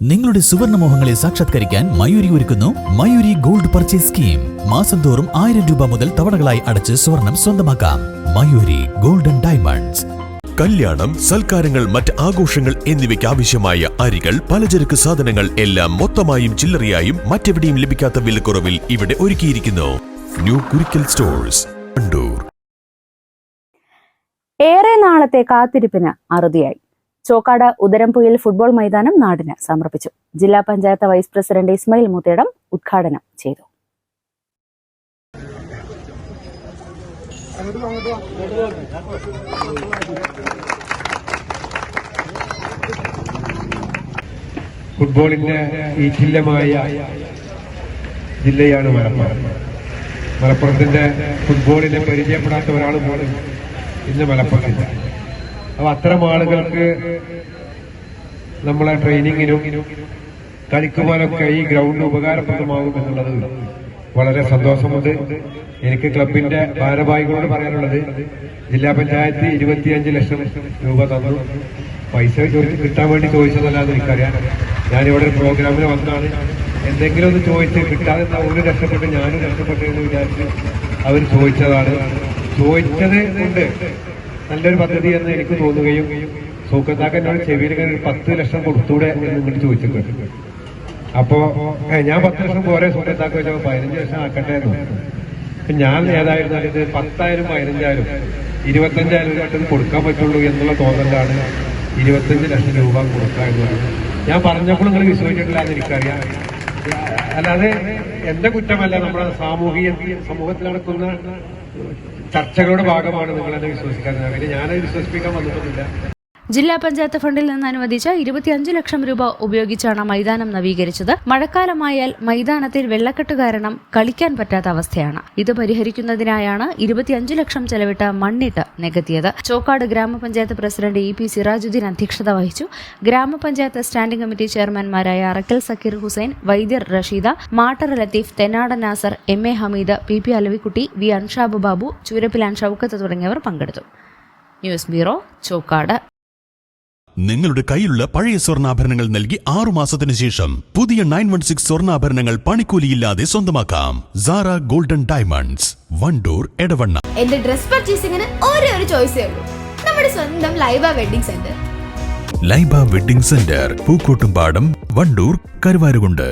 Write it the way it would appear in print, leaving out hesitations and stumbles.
നിങ്ങളുടെ സുവർണമോഹങ്ങളെ സാക്ഷാത്കരിക്കാൻ മയൂരി ഒരുക്കുന്നു മയൂരി ഗോൾഡ് പർച്ചേസ് സ്കീം. മാസം തോറും 1000 രൂപ മുതൽ തവണകളായി അടച്ച് സ്വർണം സ്വന്തമാക്കാം. Mayuri golden diamonds. കല്യാണം, സൽക്കാരങ്ങൾ, മറ്റ് ആഘോഷങ്ങൾ എന്നിവയ്ക്ക് ആവശ്യമായ അരികൾ, പലചരക്ക് സാധനങ്ങൾ എല്ലാം മൊത്തമായും ചില്ലറയായും മറ്റെവിടെയും ലഭിക്കാത്ത വിലക്കുറവിൽ ഇവിടെ ഒരുക്കിയിരിക്കുന്നു. New Kurikkal stores, Wandoor. ഏറെ നാളത്തെ കാത്തിരിപ്പിന് അറുതിയായി. ചോക്കാട് ഉദരംപുയിൽ ഫുട്ബോൾ മൈതാനം നാടിന് സമർപ്പിച്ചു. ജില്ലാ പഞ്ചായത്ത് വൈസ് പ്രസിഡന്റ് ഇസ്മായിൽ മുത്തേടം ഉദ്ഘാടനം ചെയ്തു. ഫുട്ബോളിന്റെ ഈറ്റില്ലമായ ജില്ലയാണ് മലപ്പുറം. മലപ്പുറത്തിന്റെ ഫുട്ബോളിനെ പരിചയപ്പെടാത്ത ഒരാൾ പോലും ഇന്ന് മലപ്പുറത്തില്ല. അപ്പൊ അത്തരം ആളുകൾക്ക് നമ്മളെ ട്രെയിനിങ്ങിനും കളിക്കുവാനൊക്കെ ഈ ഗ്രൗണ്ട് ഉപകാരപ്രദമാകും എന്നുള്ളത് വളരെ സന്തോഷമുണ്ട്. എനിക്ക് ക്ലബിന്റെ ഭാരവാഹികളോട് പറയാനുള്ളത്, ജില്ലാ പഞ്ചായത്ത് 25 ലക്ഷം രൂപ തന്നു. പൈസ കിട്ടാൻ വേണ്ടി ചോദിച്ചതല്ലാന്ന് എനിക്കറിയാം. ഞാനിവിടെ ഒരു പ്രോഗ്രാമിന് വന്നാണ്. എന്തെങ്കിലും ഒന്ന് ചോദിച്ച് കിട്ടാതെ ഒരു രക്ഷപ്പെട്ട് ഞാനും രക്ഷപ്പെട്ടു എന്ന് വിചാരിച്ച് അവർ ചോദിച്ചതാണ്. ചോദിച്ചത് കൊണ്ട് നല്ലൊരു പദ്ധതി എന്ന് എനിക്ക് തോന്നുകയും സൂക്കത്താക്കനോട് ചെവിയിൽ 10 ലക്ഷം കൊടുത്തൂടെ എന്ന് ഇങ്ങോട്ട് ചോദിച്ചിട്ടുണ്ട്. അപ്പോ ഞാൻ 10 ലക്ഷം പോരെ സൂക്കത്താക്ക വെച്ചപ്പോ 15 ലക്ഷം ആക്കട്ടെ എന്ന്. ഞാൻ ഏതായിരുന്നാലും ഇത് 10,000 15,000 25,000 രൂപ കൊടുക്കാൻ പറ്റുള്ളൂ എന്നുള്ള തോന്നലാണ് 25 ലക്ഷം രൂപ കൊടുക്കുക എന്നുള്ളത്. ഞാൻ പറഞ്ഞപ്പോൾ നിങ്ങൾ വിശ്വസിച്ചിട്ടില്ല എന്ന് എനിക്കറിയാം. അല്ലാതെ എന്റെ കുറ്റമല്ല, നമ്മുടെ സമൂഹത്തിൽ നടക്കുന്ന ചർച്ചകളുടെ ഭാഗമാണ് നിങ്ങളെന്നെ വിശ്വസിക്കാൻ. ഞാനത് വിശ്വസിപ്പിക്കാൻ വന്നിട്ടൊന്നുമില്ല. ജില്ലാ പഞ്ചായത്ത് ഫണ്ടിൽ നിന്ന് അനുവദിച്ച 25 ലക്ഷം രൂപ ഉപയോഗിച്ചാണ് മൈതാനം നവീകരിച്ചത്. മഴക്കാലമായാൽ മൈതാനത്തിൽ വെള്ളക്കെട്ട് കാരണം കളിക്കാൻ പറ്റാത്ത അവസ്ഥയാണ്. ഇത് പരിഹരിക്കുന്നതിനായാണ് 25 ലക്ഷം ചെലവിട്ട് മണ്ണിട്ട് നികത്തിയത്. ചോക്കാട് ഗ്രാമപഞ്ചായത്ത് പ്രസിഡന്റ് ഇ പി സിറാജുദ്ദീൻ അധ്യക്ഷത വഹിച്ചു. ഗ്രാമപഞ്ചായത്ത് സ്റ്റാൻഡിംഗ് കമ്മിറ്റി ചെയർമാൻമാരായ Arakkal Zakir Hussain, Vaidyar Rasheeda, Mattar Latheef, Thennadan Nasar, M A Hameed, P P Alavikutty, V Anshab Babu, Choorappilan Shoukath തുടങ്ങിയവർ പങ്കെടുത്തു. News bureau, Chokkad. നിങ്ങളുടെ കയ്യിലുള്ള പഴയ സ്വർണ്ണാഭരണങ്ങൾ നൽകി 6 മാസത്തിന് ശേഷം പുതിയ 916 സ്വർണ്ണാഭരണങ്ങൾ പണിക്കൂലിയില്ലാതെ സ്വന്തമാക്കാം. Sara golden diamonds, Wandoor, Edavanna. എന്റെ ഡ്രസ് പർച്ചേസിംഗിന് ഒരേ ഒരു ചോയ്സേ ഉള്ളൂ, നമ്മുടെ സ്വന്തം Laiba wedding centre. Laiba wedding centre, Pookkottumpadam, Wandoor, Karuvarakundu.